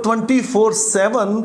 24/7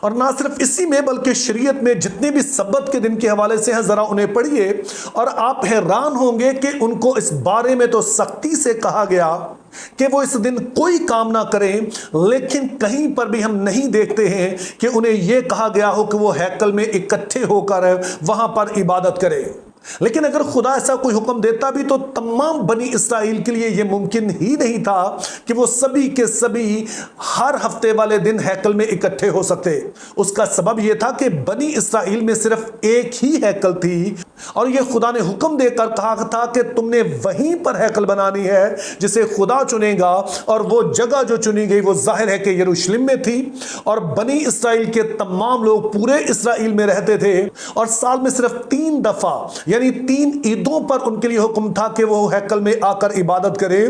اور نہ صرف اسی میں بلکہ شریعت میں جتنے بھی سبت کے دن کے حوالے سے ہیں ذرا انہیں پڑھیے اور آپ حیران ہوں گے کہ ان کو اس بارے میں تو سختی سے کہا گیا کہ وہ اس دن کوئی کام نہ کریں، لیکن کہیں پر بھی ہم نہیں دیکھتے ہیں کہ انہیں یہ کہا گیا ہو کہ وہ ہیکل میں اکٹھے ہو کر وہاں پر عبادت کریں۔ لیکن اگر خدا ایسا کوئی حکم دیتا بھی تو تمام بنی اسرائیل کے لیے یہ ممکن ہی نہیں تھا کہ وہ سبھی کے سبھی ہر ہفتے والے دن ہیکل میں اکٹھے ہو سکتے۔ اس کا سبب یہ تھا کہ بنی اسرائیل میں صرف ایک ہی ہیکل تھی، اور یہ خدا نے حکم دے کر کہا تھا کہ تم نے وہیں پر ہیکل بنانی ہے جسے خدا چنے گا، اور وہ جگہ جو چنی گئی وہ ظاہر ہے کہ یروشلم میں تھی، اور بنی اسرائیل کے تمام لوگ پورے اسرائیل میں رہتے تھے، اور سال میں صرف 3 دفعہ یعنی 3 عیدوں پر ان کے لیے حکم تھا کہ وہ ہیکل میں آ کر عبادت کریں۔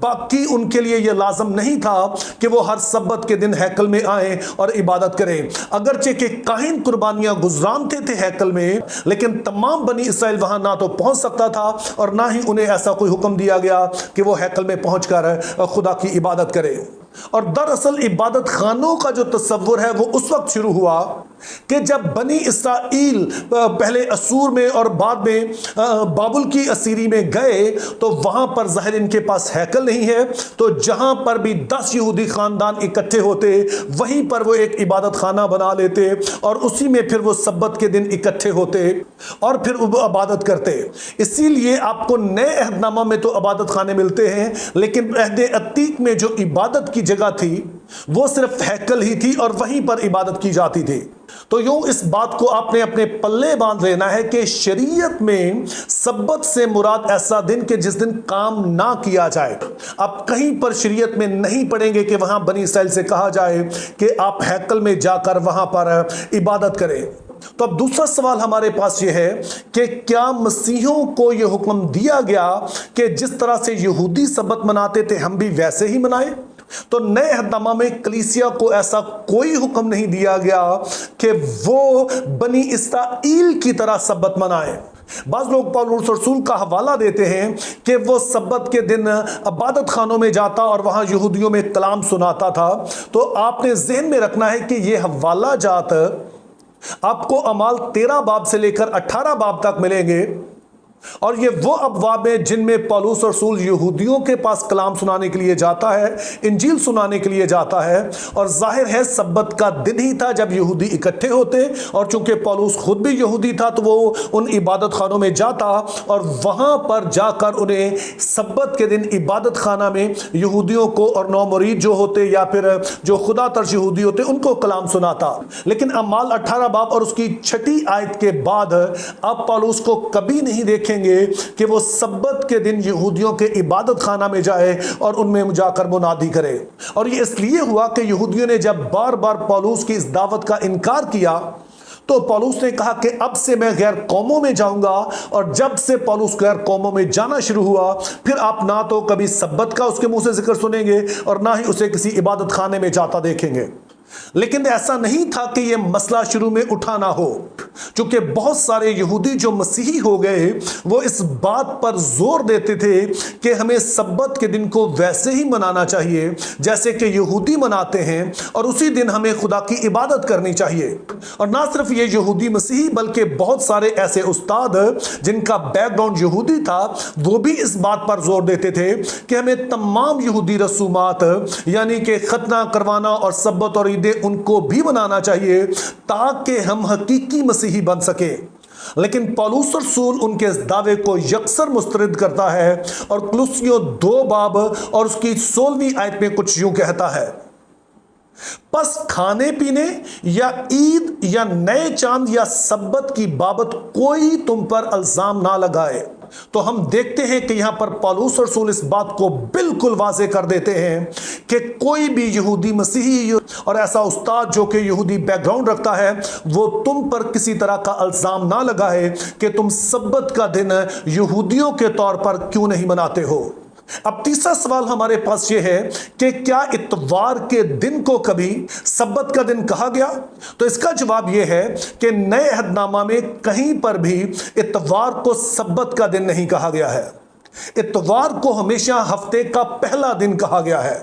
باقی ان کے لیے یہ لازم نہیں تھا کہ وہ ہر سبت کے دن ہیکل میں آئیں اور عبادت کریں، اگرچہ کہ کاہن قربانیاں گزرانتے تھے ہیکل میں، لیکن تمام بنی اسرائیل وہاں نہ تو پہنچ سکتا تھا اور نہ ہی انہیں ایسا کوئی حکم دیا گیا کہ وہ ہیکل میں پہنچ کر خدا کی عبادت کرے۔ اور دراصل عبادت خانوں کا جو تصور ہے وہ اس وقت شروع ہوا کہ جب بنی اسرائیل پہلے اسور میں اور بعد میں بابل کی اسیری میں گئے تو وہاں پر ظاہر ان کے پاس ہیکل نہیں ہے، تو جہاں پر بھی 10 یہودی خاندان اکٹھے ہوتے وہیں پر وہ ایک عبادت خانہ بنا لیتے، اور اسی میں پھر وہ سبت کے دن اکٹھے ہوتے اور پھر وہ عبادت کرتے۔ اسی لیے آپ کو نئے عہد نامہ میں تو عبادت خانے ملتے ہیں، لیکن عہد عتیق میں جو عبادت کی جگہ تھی وہ صرف ہیکل ہی تھی اور وہیں پر عبادت کی جاتی تھی۔ تو یوں اس بات کو آپ نے اپنے پلے باندھ لینا ہے کہ شریعت میں سبت سے مراد ایسا دن کہ جس دن کام نہ کیا جائے۔ آپ کہیں پر شریعت میں نہیں پڑھیں گے کہ وہاں بنی اسرائیل سے کہا جائے کہ آپ ہیکل میں جا کر وہاں پر عبادت کریں۔ تو اب دوسرا سوال ہمارے پاس یہ ہے کہ کیا مسیحیوں کو یہ حکم دیا گیا کہ جس طرح سے یہودی سبت مناتے تھے ہم بھی ویسے ہی منائیں؟ تو نئے عہد نامہ میں کلیسیا کو ایسا کوئی حکم نہیں دیا گیا کہ وہ بنی اسرائیل کی طرح سبت منائیں۔ بعض لوگ پالوس رسول کا حوالہ دیتے ہیں کہ وہ سبت کے دن عبادت خانوں میں جاتا اور وہاں یہودیوں میں کلام سناتا تھا۔ تو آپ نے ذہن میں رکھنا ہے کہ یہ حوالہ جات آپ کو اعمال 13 باب سے لے کر 18 باب تک ملیں گے، اور یہ وہ ابواب ہیں جن میں پالوس رسول یہودیوں کے پاس کلام سنانے کے لیے جاتا ہے، انجیل سنانے کے لیے جاتا ہے، اور ظاہر ہے سبت کا دن ہی تھا جب یہودی اکٹھے ہوتے، اور چونکہ پالوس خود بھی یہودی تھا تو وہ ان عبادت خانوں میں جاتا اور وہاں پر جا کر انہیں سبت کے دن عبادت خانہ میں یہودیوں کو اور نو مرید جو ہوتے یا پھر جو خدا ترش یہودی ہوتے ان کو کلام سناتا۔ لیکن اعمال 18 باب اور اس کی 6 آیت کے بعد آپ پالوس کو کبھی نہیں دیکھیں گے کہ وہ سبت کے دن یہودیوں کے عبادت خانہ میں جائے اور ان میں جا کر منادی کرے۔ اور یہ اس لیے ہوا کہ یہودیوں نے جب بار بار پالوس کی اس دعوت کا انکار کیا تو پالوس نے کہا کہ اب سے میں غیر قوموں میں جاؤں گا، اور جب سے پالوس غیر قوموں میں جانا شروع ہوا پھر آپ نہ تو کبھی سبت کا اس کے منہ سے ذکر سنیں گے اور نہ ہی اسے کسی عبادت خانے میں جاتا دیکھیں گے۔ لیکن ایسا نہیں تھا کہ یہ مسئلہ شروع میں اٹھا نہ ہو، چونکہ بہت سارے یہودی جو مسیحی ہو گئے وہ اس بات پر زور دیتے تھے کہ ہمیں سبت کے دن کو ویسے ہی منانا چاہیے جیسے کہ یہودی مناتے ہیں، اور اسی دن ہمیں خدا کی عبادت کرنی چاہیے۔ اور نہ صرف یہ یہودی مسیحی بلکہ بہت سارے ایسے استاد جن کا بیک گراؤنڈ یہودی تھا وہ بھی اس بات پر زور دیتے تھے کہ ہمیں تمام یہودی رسومات یعنی کہ ختنہ کروانا اور سبت اور ان کو بھی منانا چاہیے تاکہ ہم حقیقی مسیحی بن سکیں۔ لیکن پالوس رسول ان کے اس دعوے کو یکسر مسترد کرتا ہے، اور کلوسیوں 2 باب اور اس کی 16ویں آیت میں کچھ یوں کہتا ہے، پس کھانے پینے یا عید یا نئے چاند یا سبت کی بابت کوئی تم پر الزام نہ لگائے۔ تو ہم دیکھتے ہیں کہ یہاں پر پالوس رسول اس بات کو بالکل واضح کر دیتے ہیں کہ کوئی بھی یہودی مسیحی اور ایسا استاد جو کہ یہودی بیک گراؤنڈ رکھتا ہے وہ تم پر کسی طرح کا الزام نہ لگائے کہ تم سبت کا دن یہودیوں کے طور پر کیوں نہیں مناتے ہو۔ اب تیسرا سوال ہمارے پاس یہ ہے کہ کیا اتوار کے دن کو کبھی سبت کا دن کہا گیا؟ تو اس کا جواب یہ ہے کہ نئے عہد نامہ میں کہیں پر بھی اتوار کو سبت کا دن نہیں کہا گیا ہے۔ اتوار کو ہمیشہ ہفتے کا پہلا دن کہا گیا ہے۔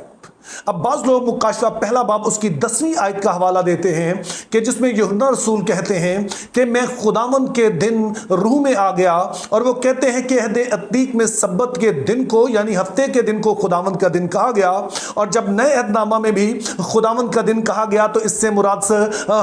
اب بعض لوگ مکاشفہ پہلا باب اس کی 10ویں آیت کا حوالہ دیتے ہیں کہ جس میں یوحنا رسول کہتے ہیں کہ میں خداوند کے دن روح میں آ گیا، اور وہ کہتے ہیں کہ عہد عتیق میں سبت کے دن کو یعنی ہفتے کے دن کو خداوند کا دن کہا گیا، اور جب نئے عہد نامہ میں بھی خداوند کا دن کہا گیا تو اس سے مراد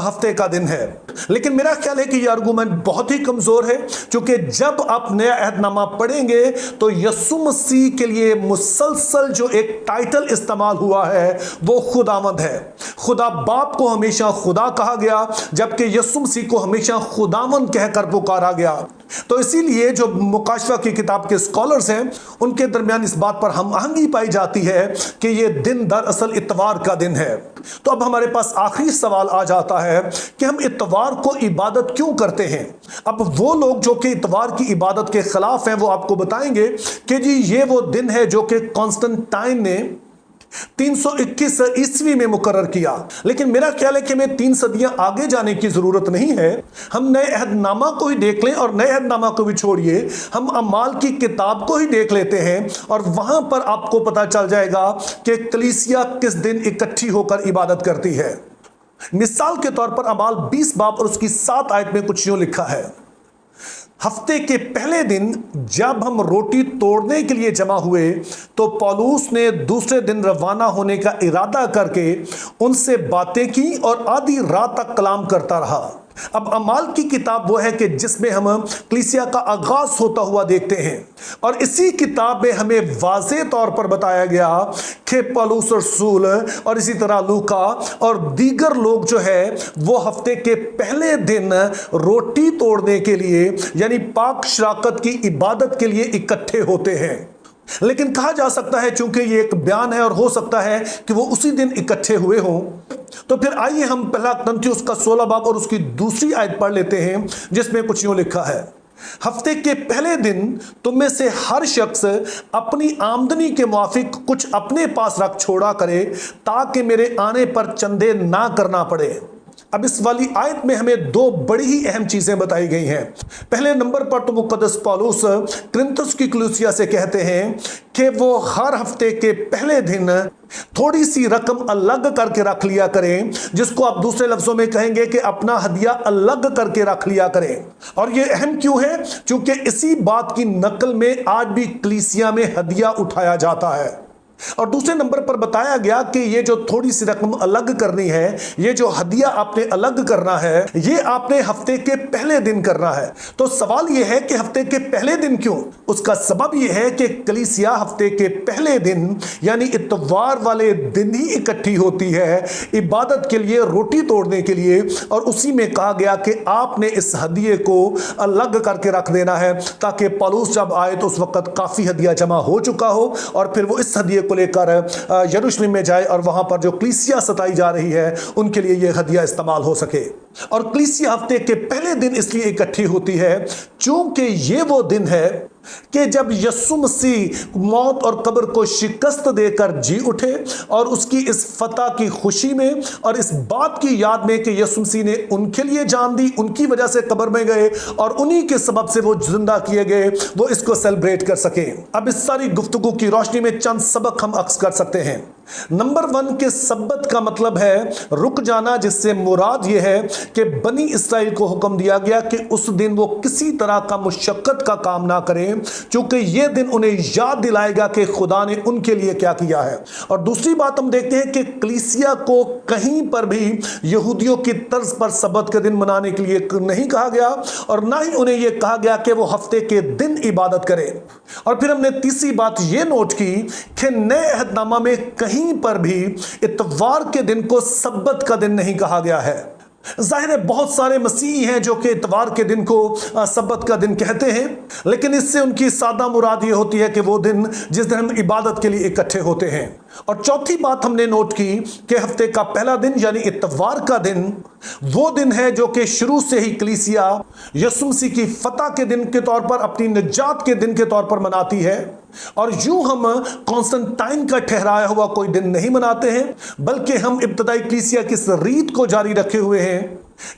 ہفتے کا دن ہے۔ لیکن میرا خیال ہے کہ یہ آرگومنٹ بہت ہی کمزور ہے، چونکہ جب آپ نیا عہد نامہ پڑھیں گے تو یسوع مسیح کے لیے مسلسل جو ایک ٹائٹل استعمال ہوا ہے وہ خداوند ہے۔ خدا باپ کو ہمیشہ خدا کہا گیا، جبکہ یسوع مسیح کو ہمیشہ خداوند کہہ کر پکارا گیا۔ تو اسی لیے جو مکاشفہ کی کتاب کے اسکالرز ہیں ان کے درمیان اس بات پر ہم آہنگی پائی جاتی ہے کہ یہ دن دراصل اتوار کا دن ہے۔ تو اب ہمارے پاس آخری سوال آ جاتا ہے کہ ہم اتوار کو عبادت کیوں کرتے ہیں؟ اب وہ لوگ جو کہ اتوار کی عبادت کے خلاف ہیں وہ آپ کو بتائیں گے کہ جی یہ وہ دن ہے جو کہ کانسٹنٹائن نے 321 عیسوی میں مقرر کیا۔ لیکن میرا خیال ہے کہ ہمیں 3 صدیاں آگے جانے کی ضرورت نہیں ہے، ہم نئے عہد نامہ کو ہی دیکھ لیں، اور نئے عہد نامہ کو بھی چھوڑیے، ہم اعمال کی کتاب کو ہی دیکھ لیتے ہیں، اور وہاں پر آپ کو پتہ چل جائے گا کہ کلیسیا کس دن اکٹھی ہو کر عبادت کرتی ہے۔ مثال کے طور پر اعمال 20 باب اور اس کی 7 آیت میں کچھ یوں لکھا ہے، ہفتے کے پہلے دن جب ہم روٹی توڑنے کے لیے جمع ہوئے تو پولوس نے دوسرے دن روانہ ہونے کا ارادہ کر کے ان سے باتیں کی اور آدھی رات تک کلام کرتا رہا۔ اب اعمال کی کتاب وہ ہے کہ جس میں ہم کلیسیا کا آغاز ہوتا ہوا دیکھتے ہیں، اور اسی کتاب میں ہمیں واضح طور پر بتایا گیا کہ پولس رسول اور اسی طرح لوکا اور دیگر لوگ جو ہے وہ ہفتے کے پہلے دن روٹی توڑنے کے لیے یعنی پاک شراکت کی عبادت کے لیے اکٹھے ہوتے ہیں۔ لیکن کہا جا سکتا ہے چونکہ یہ ایک بیان ہے اور ہو سکتا ہے کہ وہ اسی دن اکٹھے ہوئے ہوں، تو پھر آئیے ہم پہلا تimotheus کا 16 باب اور اس کی دوسری آیت پڑھ لیتے ہیں جس میں کچھ یوں لکھا ہے، ہفتے کے پہلے دن تم میں سے ہر شخص اپنی آمدنی کے موافق کچھ اپنے پاس رکھ چھوڑا کرے تاکہ میرے آنے پر چندے نہ کرنا پڑے۔ اب اس والی آیت میں ہمیں 2 بڑی ہی اہم چیزیں بتائی گئی ہیں۔ پہلے نمبر پر تو مقدس پولس کرنتھس کی کلیسیا سے کہتے ہیں کہ وہ ہر ہفتے کے پہلے دن تھوڑی سی رقم الگ کر کے رکھ لیا کریں، جس کو آپ دوسرے لفظوں میں کہیں گے کہ اپنا ہدیہ الگ کر کے رکھ لیا کریں۔ اور یہ اہم کیوں ہے؟ چونکہ اسی بات کی نقل میں آج بھی کلیسیا میں ہدیہ اٹھایا جاتا ہے۔ اور دوسرے نمبر پر بتایا گیا کہ یہ جو تھوڑی سی رقم الگ کرنی ہے، یہ جو ہدیہ آپ نے الگ کرنا ہے، یہ آپ نے ہفتے کے پہلے دن کرنا ہے۔ تو سوال یہ ہے کہ ہفتے کے پہلے دن کیوں؟ اس کا سبب یہ ہے کہ کلیسیا ہفتے کے پہلے دن یعنی اتوار والے دن ہی اکٹھی ہوتی ہے عبادت کے لیے، روٹی توڑنے کے لیے، اور اسی میں کہا گیا کہ آپ نے اس ہدیے کو الگ کر کے رکھ دینا ہے تاکہ پولس جب آئے تو اس وقت کافی ہدیہ جمع ہو چکا ہو، اور پھر وہ اس ہدیے کو لے کر یروشلم میں جائے اور وہاں پر جو کلیسیا ستائی جا رہی ہے ان کے لیے یہ ہدیہ استعمال ہو سکے۔ اور کلیسیا ہفتے کے پہلے دن اس لیے اکٹھی ہوتی ہے چونکہ یہ وہ دن ہے کہ جب یسوع مسیح موت اور قبر کو شکست دے کر جی اٹھے، اور اس کی اس فتح کی خوشی میں اور اس بات کی یاد میں کہ یسوع مسیح نے ان کے لیے جان دی، ان کی وجہ سے قبر میں گئے اور انہی کے سبب سے وہ زندہ کیے گئے، وہ اس کو سیلیبریٹ کر سکیں۔ اب اس ساری گفتگو کی روشنی میں چند سبق ہم عکس کر سکتے ہیں۔ نمبر 1 کہ سبت کا مطلب ہے رک جانا، جس سے مراد یہ ہے کہ بنی اسرائیل کو حکم دیا گیا کہ اس دن وہ کسی طرح کا مشقت کا کام نہ کریں، چونکہ یہ دن انہیں یاد دلائے گا کہ خدا نے ان کے لیے کیا کیا ہے۔ اور دوسری بات ہم دیکھتے ہیں کہ کلیسیا کو کہیں پر بھی یہودیوں کی طرز پر سبت کے دن منانے کے لیے نہیں کہا گیا، اور نہ ہی انہیں یہ کہا گیا کہ وہ ہفتے کے دن عبادت کریں۔ اور پھر ہم نے تیسری بات یہ نوٹ کی کہ نئے عہد نامہ میں کہیں پر بھی اتوار کے دن کو سبت کا دن نہیں کہا گیا ہے۔ ظاہر ہے بہت سارے مسیحی ہیں جو کہ اتوار کے دن کو سبت کا دن کہتے ہیں، لیکن اس سے ان کی سادہ مراد یہ ہوتی ہے کہ وہ دن جس دن ہم عبادت کے لیے اکٹھے ہوتے ہیں۔ اور چوتھی بات ہم نے نوٹ کی کہ ہفتے کا پہلا دن یعنی اتوار کا دن وہ دن ہے جو کہ شروع سے ہی کلیسیا یسوع مسیح کی فتح کے دن کے طور پر، اپنی نجات کے دن کے طور پر مناتی ہے۔ اور یوں ہم کانسٹنٹائن کا ٹھہرایا ہوا کوئی دن نہیں مناتے ہیں، بلکہ ہم ابتدائی کلیسیا کی اس ریت کو جاری رکھے ہوئے ہیں